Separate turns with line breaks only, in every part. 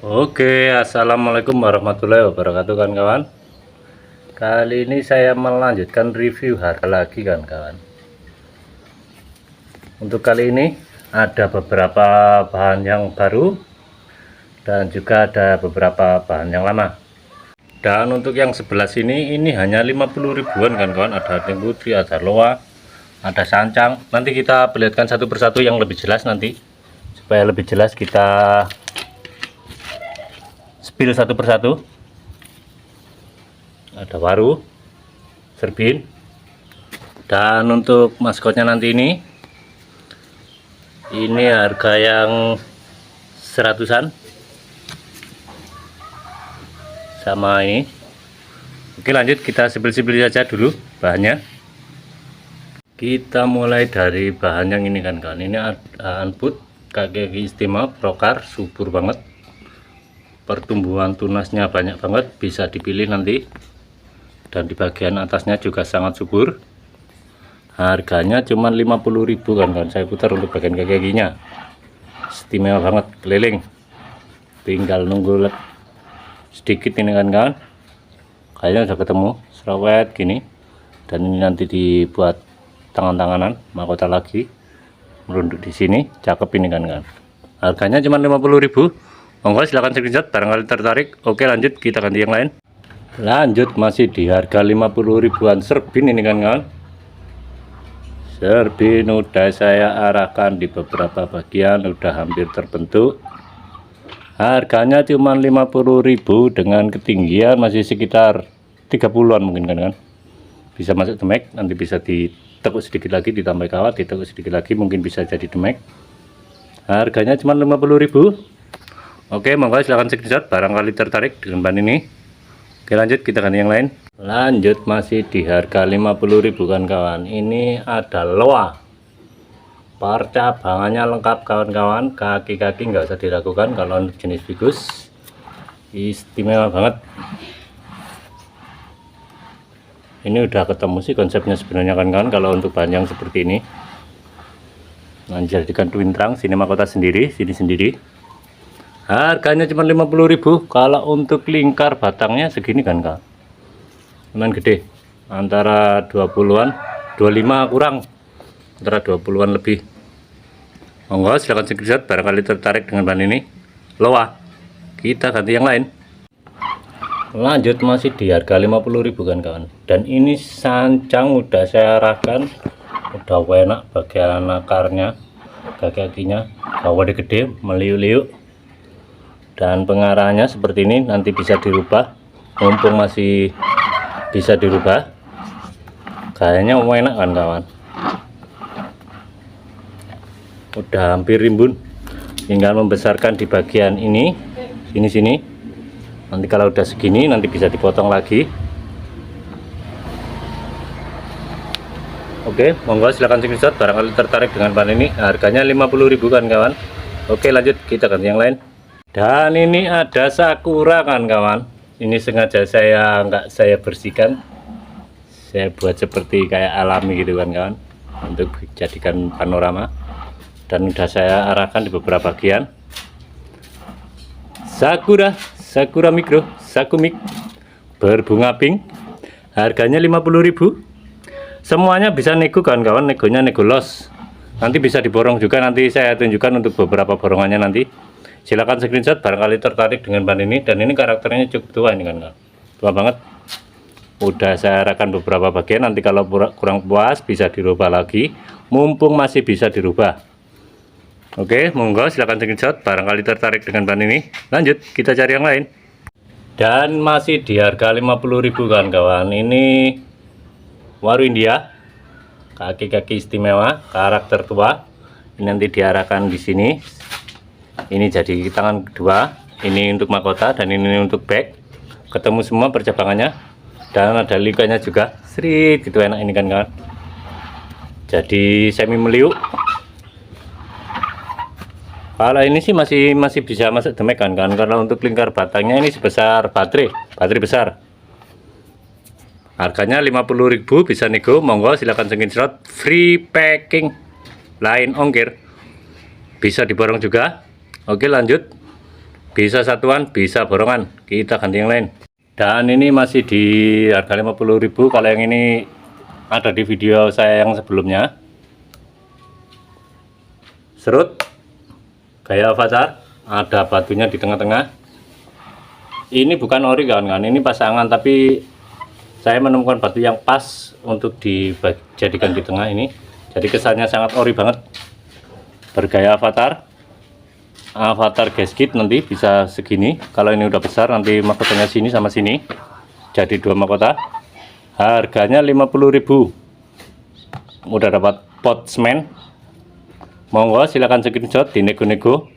Oke, assalamualaikum warahmatullahi wabarakatuh kawan-kawan. Kali ini saya melanjutkan review harga lagi kawan-kawan. Untuk kali ini ada beberapa bahan yang baru dan juga ada beberapa bahan yang lama. Dan untuk yang sebelah sini ini hanya 50 ribuan kawan-kawan. Ada Ting Putri, ada Loa, ada Sancang. Nanti kita perlihatkan satu persatu yang lebih jelas nanti. Supaya lebih jelas kita spill satu persatu. Ada Waru, Serbin, dan untuk maskotnya nanti ini harga yang seratusan sama ini. Oke, lanjut kita spill saja dulu bahannya. Kita mulai dari bahan yang ini kan kawan. Ini Anput kaki istimewa Prokar, subur banget, pertumbuhan tunasnya banyak banget, bisa dipilih nanti, dan di bagian atasnya juga sangat subur. Harganya cuma 50.000 kan, saya putar untuk bagian kakinya, istimewa banget, keliling, tinggal nunggu sedikit ini kan kawan. Kayaknya udah ketemu serawet gini, dan ini nanti dibuat tangan-tanganan mahkota lagi merunduk di sini, cakep ini kan kawan. Harganya cuma 50.000. Monggo silahkan screenshot barangkali tertarik. Oke, lanjut kita ganti yang lain. Lanjut masih di harga 50 ribuan Serbin ini kan kawan. Serbin udah saya arahkan di beberapa bagian, udah hampir terbentuk. Harganya cuma 50.000 dengan ketinggian masih sekitar 30-an mungkin kan. Bisa masuk demek, nanti bisa ditekuk sedikit lagi, ditambah kawat, ditekuk sedikit lagi, mungkin bisa jadi demek. Harganya cuma 50.000. Oke, monggo silahkan screenshot barangkali tertarik dengan bahan ini. Oke, lanjut kita ganti yang lain. Lanjut masih di harga 50.000 kan kawan. Ini ada Loa, percabangannya lengkap kawan-kawan, kaki-kaki nggak usah diragukan. Kalau untuk jenis Vicus istimewa banget. Ini udah ketemu sih konsepnya sebenarnya kan kawan. Kalau untuk bahan yang seperti ini, menjadikan twin trunk, sini mahkota sendiri, sini sendiri. Harganya cuma 50.000. Kalau untuk lingkar batangnya segini kan kak, lumayan gede, antara 20-an 25 kurang, antara 20-an lebih. Monggo silahkan screenshot barangkali tertarik dengan bahan ini. Loa, kita ganti yang lain. Lanjut masih di harga 50.000 kan kawan. Dan ini Sancang udah saya arahkan, udah enak bagian akarnya, kaki-kakinya bawah gede, meliuk-liuk. Dan pengarahannya seperti ini, nanti bisa dirubah, mumpung masih bisa dirubah. Kayaknya enak kan kawan. Udah hampir rimbun, tinggal membesarkan di bagian ini, sini. Nanti kalau udah segini nanti bisa dipotong lagi. Oke, monggo silahkan screenshot barangkali tertarik dengan bahan ini. Harganya 50.000 kan kawan. Oke, lanjut kita ganti yang lain. Dan ini ada Sakura kan kawan. Ini sengaja nggak saya bersihkan, saya buat seperti kayak alami gitu kan kawan, untuk dijadikan panorama. Dan udah saya arahkan di beberapa bagian. Sakura Mikro, Sakumik, berbunga pink. Harganya 50.000. Semuanya bisa nego kawan-kawan, negonya nego los. Nanti bisa diborong juga, nanti saya tunjukkan untuk beberapa borongannya nanti. Silahkan screenshot barangkali tertarik dengan bahan ini. Dan ini karakternya cukup tua ini kan, tua banget. Udah saya arahkan beberapa bagian, nanti kalau kurang puas bisa dirubah lagi, mumpung masih bisa dirubah. Oke, monggo silahkan screenshot barangkali tertarik dengan bahan ini. Lanjut kita cari yang lain. Dan masih di harga 50.000 kan kawan. Ini Waru India, kaki-kaki istimewa, karakter tua. Ini nanti diarahkan di sini. Ini jadi tangan kedua, ini untuk mahkota dan ini untuk back. Ketemu semua percabangannya, dan ada likanya juga. Srit, gitu enak ini kan kawan. Jadi semi meliuk. Kalau ini sih masih bisa masuk demek kan, karena untuk lingkar batangnya ini sebesar baterai besar. Harganya 50.000, bisa nego. Monggo silahkan screenshot, free packing, lain ongkir, bisa diborong juga. Oke, lanjut. bisa satuan, bisa borongan. Kita ganti yang lain. Dan ini masih di harga 50.000. Kalau yang ini ada di video saya yang sebelumnya. Serut gaya avatar, ada batunya di tengah-tengah. Ini bukan ori kawan-kawan, ini pasangan, tapi saya menemukan batu yang pas untuk dijadikan di tengah ini. Jadi kesannya sangat ori banget. Bergaya avatar gasket, nanti bisa segini. Kalau ini udah besar nanti mahkotanya sini sama sini, jadi 2 mahkota. Harganya 50.000. Udah dapat pot semen. Monggo silahkan screenshot, dinego-nego,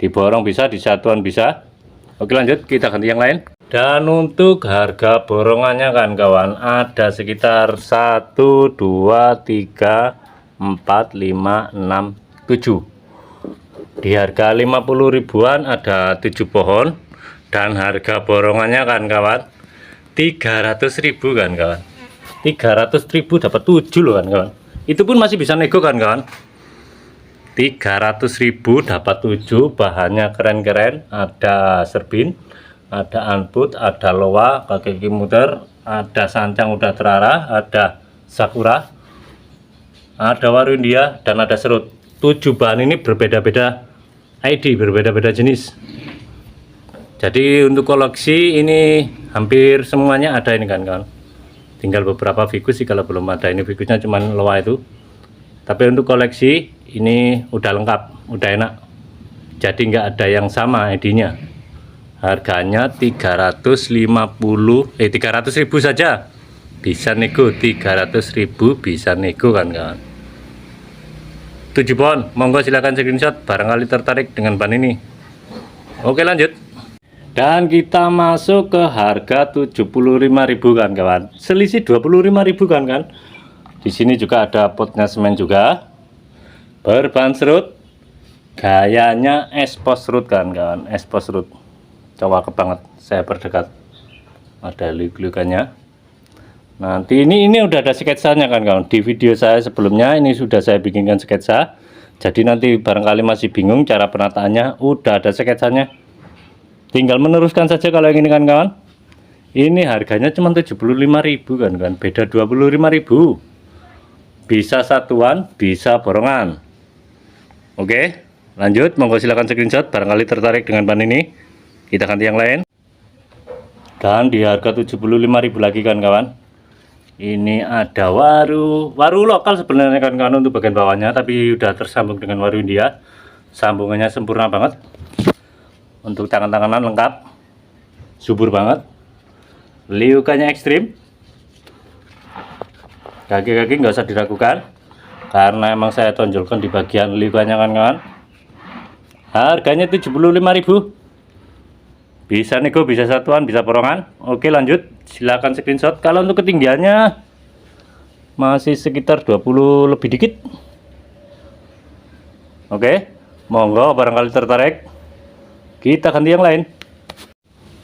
diborong bisa, disatuan bisa. Oke, lanjut kita ganti yang lain. Dan untuk harga borongannya kan kawan, ada sekitar 1 2 3 4 5 6 7. Di harga 50 ribuan ada 7 pohon, dan harga borongannya kan kawan 300.000 kan kawan. 300.000 dapat 7 loh kan kawan. Itu pun masih bisa nego kan kawan. 300.000 dapat 7, bahannya keren-keren, ada serbin, ada anput, ada loa, kaki muter, ada sancang udah terarah, ada sakura, ada waru India, dan ada serut. 7 bahan ini berbeda-beda ID, berbeda-beda jenis. Jadi untuk koleksi ini hampir semuanya ada ini kan kawan. Tinggal beberapa figus sih kalau belum ada. Ini figusnya cuman loa itu. Tapi untuk koleksi ini udah lengkap, udah enak. Jadi nggak ada yang sama ID-nya. Harganya 300.000 saja. Bisa nego, 300.000 bisa nego kan kawan. 7 pohon, monggo silahkan screenshot barangkali tertarik dengan ban ini. Oke, lanjut. Dan kita masuk ke harga 75.000 kan kawan. Selisih 25.000 kan. Di sini juga ada potnya semen juga. Berbahan serut. Gayanya expose serut kan kawan, expose serut. Coba banget saya perdekat. Ada luka-lukanya. Nanti ini udah ada sketsanya kan kawan. Di video saya sebelumnya ini sudah saya bikinkan sketsa. Jadi nanti barangkali masih bingung cara penataannya, udah ada sketsanya. Tinggal meneruskan saja kalau yang ini kan kawan. Ini harganya cuma 75.000 kan kawan. Beda 25.000. Bisa satuan, bisa borongan. Oke, lanjut. Monggo silahkan screenshot barangkali tertarik dengan ban ini. Kita ganti yang lain. Dan di harga 75.000 lagi kan kawan. Ini ada waru lokal sebenarnya kan kawan untuk bagian bawahnya, tapi udah tersambung dengan waru India. Sambungannya sempurna banget. Untuk tangan-tanganan lengkap, subur banget. Liukanya ekstrim. Kaki-kaki nggak usah diragukan, karena emang saya tonjolkan di bagian liukanya kan kawan. Harganya 75.000. Bisa nego, bisa satuan, bisa borongan. Oke, lanjut. Silahkan screenshot. Kalau untuk ketinggiannya masih sekitar 20 lebih dikit. Oke, monggo barangkali tertarik. Kita ganti yang lain.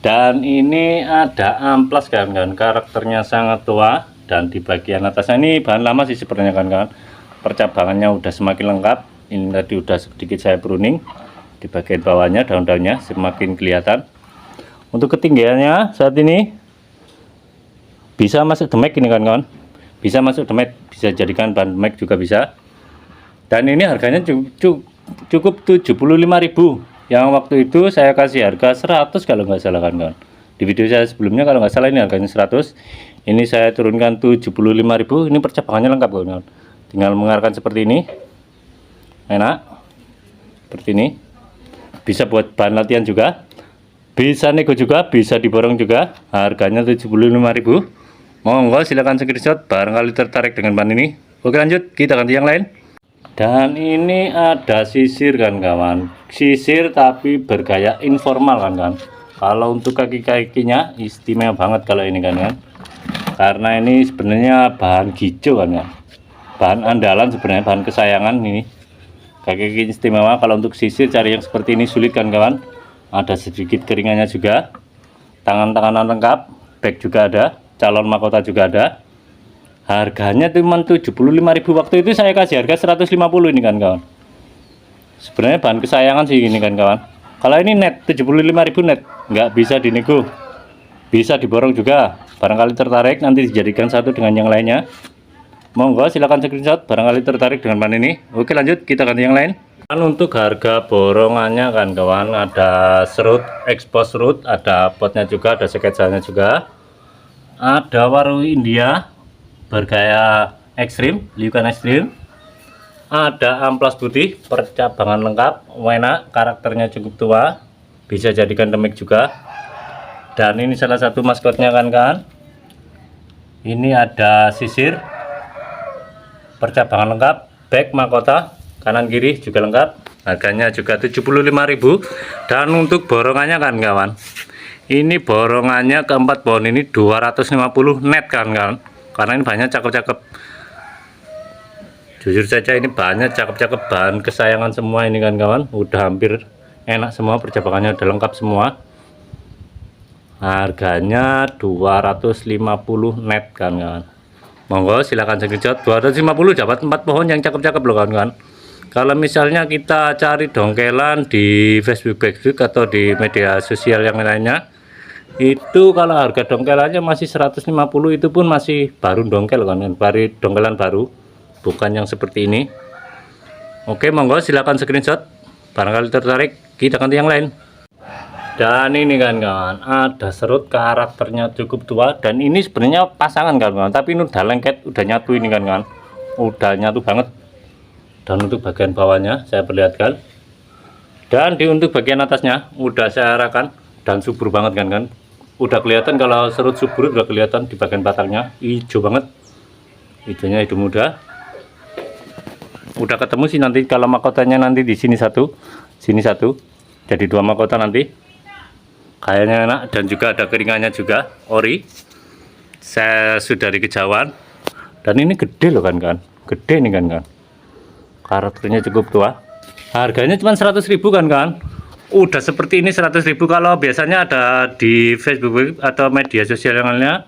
Dan ini ada amplas kan, karakternya sangat tua. Dan di bagian atasnya ini bahan lama sih sebenarnya kan. Percabangannya udah semakin lengkap. Ini tadi udah sedikit saya pruning. Di bagian bawahnya daun-daunnya semakin kelihatan. Untuk ketinggiannya saat ini bisa masuk demek ini kan kawan. Bisa masuk demek, bisa jadikan bahan demek juga bisa. Dan ini harganya cukup 75.000. Yang waktu itu saya kasih harga 100 kalau nggak salah kan kawan. Di video saya sebelumnya kalau nggak salah ini harganya 100. Ini saya turunkan 75.000. Ini percabangannya lengkap kawan. Tinggal mengarahkan seperti ini. Enak. Seperti ini. Bisa buat bahan latihan juga. Bisa nego juga, bisa diborong juga. Harganya 75.000. Monggo silakan screenshot barangkali tertarik dengan ban ini. Oke, lanjut kita ganti yang lain. Dan ini ada sisir kan kawan. Sisir tapi bergaya informal kan kawan. Kalau untuk kaki-kakinya istimewa banget kalau ini kan. Karena ini sebenarnya bahan hijau kan ya. Bahan andalan sebenarnya, bahan kesayangan ini. Kaki-kaki istimewa. Kalau untuk sisir cari yang seperti ini sulit kan kawan. Ada sedikit keringannya juga. Tangan-tanganan lengkap, bag juga ada, calon mahkota juga ada. Harganya cuma 75.000. Waktu itu saya kasih harga 150 ini kan kawan. Sebenarnya bahan kesayangan sih ini kan kawan. Kalau ini net 75.000 net, nggak bisa dinego, bisa diborong juga. Barangkali tertarik nanti dijadikan satu dengan yang lainnya. Monggo silakan screenshot barangkali tertarik dengan pan ini. Oke lanjut, kita ganti yang lain. Dan untuk harga borongannya kan kawan, ada serut, expose serut, ada potnya juga, ada sketsanya juga. Ada waru India bergaya ekstrim, liukan ekstrim. Ada amplas putih percabangan lengkap, enak, karakternya cukup tua, bisa jadikan demik juga. Dan ini salah satu maskotnya kan. Ini ada sisir percabangan lengkap, bag mahkota kanan kiri juga lengkap. Harganya juga 75.000. Dan untuk borongannya kan kawan, ini borongannya keempat pohon ini 250 net kan, karena ini banyak cakep-cakep. Jujur saja ini banyak cakep-cakep, bahan kesayangan semua ini kan kawan. Udah hampir enak semua, percabangannya udah lengkap semua. Harganya 250 net kan kawan. Monggo silahkan screenshot. 250 dapat 4 pohon yang cakep-cakep loh kawan. Kalau misalnya kita cari dongkelan di Facebook atau di media sosial yang lainnya, itu kalau harga dongkelannya masih 150, itu pun masih baru dongkel kan, baru dongkelan baru, bukan yang seperti ini. Oke, monggo silakan screenshot barangkali tertarik, kita ganti yang lain. Dan ini kan kawan, ada serut, karakternya cukup tua, dan ini sebenarnya pasangan kan kawan, tapi ini udah lengket, udah nyatu ini kan kawan, udah nyatu banget. Dan untuk bagian bawahnya saya perlihatkan, dan untuk bagian atasnya udah saya arahkan dan subur banget kan, udah kelihatan. Kalau serut subur udah kelihatan di bagian batangnya hijau banget, hijaunya hijau muda. Udah ketemu sih nanti kalau mahkotanya nanti di sini satu, sini satu, jadi 2 mahkota nanti. Kayaknya enak, dan juga ada keringannya juga ori. Saya sudah di kejauhan, dan ini gede loh kan, gede nih kan. Karakternya cukup tua. Harganya cuma 100.000 kan. Udah seperti ini 100.000. Kalau biasanya ada di Facebook atau media sosial yang lainnya,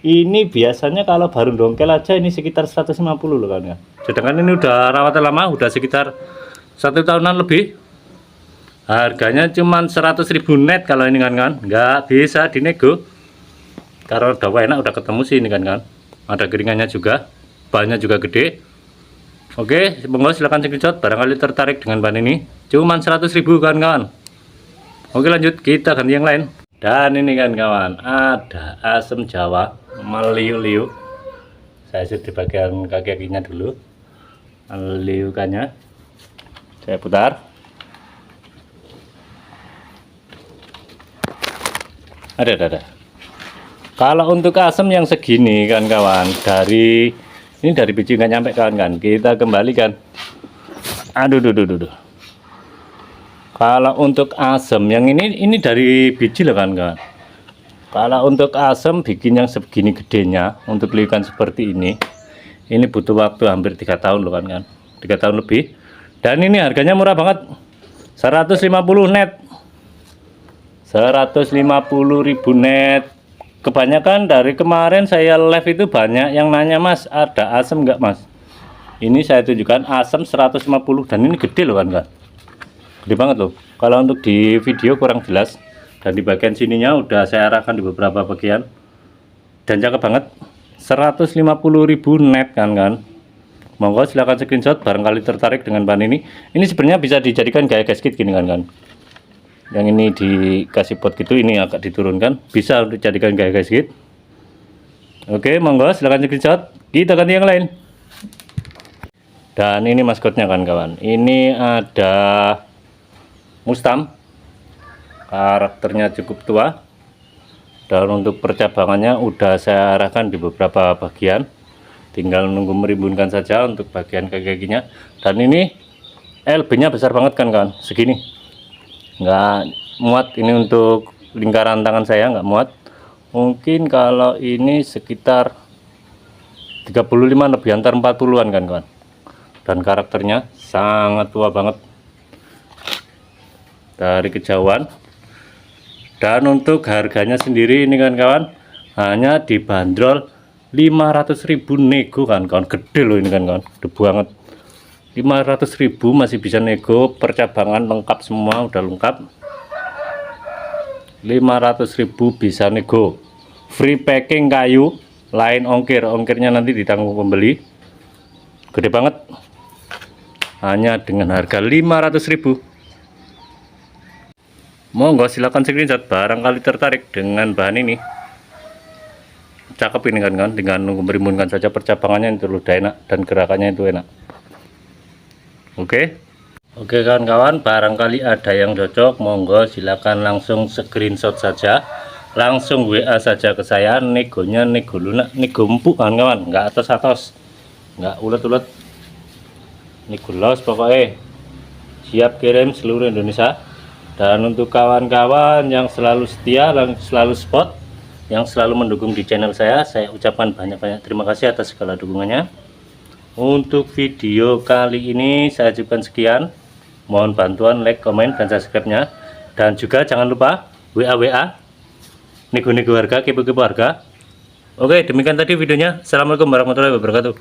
ini biasanya kalau baru dongkel aja ini sekitar 150 loh kan. Sedangkan ini udah rawatan lama, udah sekitar 1 tahunan lebih. Harganya cuma 100.000 net kalau ini kan. Nggak bisa dinego. Karena udah enak, udah ketemu sih ini kan. Ada keringannya juga, bahannya juga gede. Oke, monggo silahkan screenshot barangkali tertarik dengan bahan ini. Cuma 100.000 kan. Oke lanjut, kita ganti yang lain. Dan ini kan kawan, ada asam Jawa meliuk-liuk. Saya sudah di bagian kaki-kakinya dulu, meliukannya saya putar. Ada. Kalau untuk asam yang segini kan kawan, dari ini dari biji nggak nyampe kan, kita kembalikan. Aduh. Kalau untuk asam yang ini dari biji loh kan. Kalau untuk asam bikin yang segini gedenya untuk liukan seperti ini butuh waktu hampir 3 tahun loh kan. 3 tahun lebih. Dan ini harganya murah banget, 150 net, 150.000 net. Kebanyakan dari kemarin saya live itu banyak yang nanya, mas ada asam enggak mas. Ini saya tunjukkan asam 150, dan ini gede loh kan. Gede banget loh. Kalau untuk di video kurang jelas, dan di bagian sininya udah saya arahkan di beberapa bagian, dan cakep banget. 150.000 net kan. Monggo silahkan screenshot barangkali tertarik dengan bahan ini. Ini sebenarnya bisa dijadikan gaya gasket gini kan. Yang ini dikasih pot gitu, ini agak diturunkan, bisa untuk jadikan gaya gasket. Oke, monggo silahkan screenshot, kita ganti yang lain. Dan ini maskotnya kan kawan, ini ada Mustam, karakternya cukup tua, dan untuk percabangannya udah saya arahkan di beberapa bagian, tinggal nunggu merimbunkan saja untuk bagian kaki-kakinya. Dan ini LB nya besar banget kan kawan, segini nggak muat, ini untuk lingkaran tangan saya nggak muat. Mungkin kalau ini sekitar 35 lebih, antar 40-an kan kawan. Dan karakternya sangat tua banget dari kejauhan. Dan untuk harganya sendiri ini kan kawan, hanya dibanderol 500.000 nego kan kawan. Gede loh ini kan kawan, gede banget. 500.000 masih bisa nego, percabangan lengkap semua, udah lengkap. 500.000 bisa nego. Free packing kayu, lain ongkirnya nanti ditanggung pembeli. Gede banget. Hanya dengan harga 500.000. Monggo silakan screenshot barangkali tertarik dengan bahan ini. Cakep ini kan, tinggal nunggu merimbunkan saja, percabangannya itu udah enak dan gerakannya itu enak. Oke kawan-kawan, barangkali ada yang cocok, monggo silakan langsung screenshot saja, langsung WA saja ke saya. Negonya nego lunak, nego empuk kawan-kawan, nggak atos-atos, nggak ulet-ulet, nego los pokoknya. Siap kirim seluruh Indonesia. Dan untuk kawan-kawan yang selalu setia, selalu support, yang selalu mendukung di channel saya ucapkan banyak-banyak terima kasih atas segala dukungannya. Untuk video kali ini saya cukupkan sekian. Mohon bantuan like, komen, dan subscribe-nya. Dan juga jangan lupa WA nego-nego harga, kepo-kepo harga. Oke, demikian tadi videonya. Assalamualaikum warahmatullahi wabarakatuh.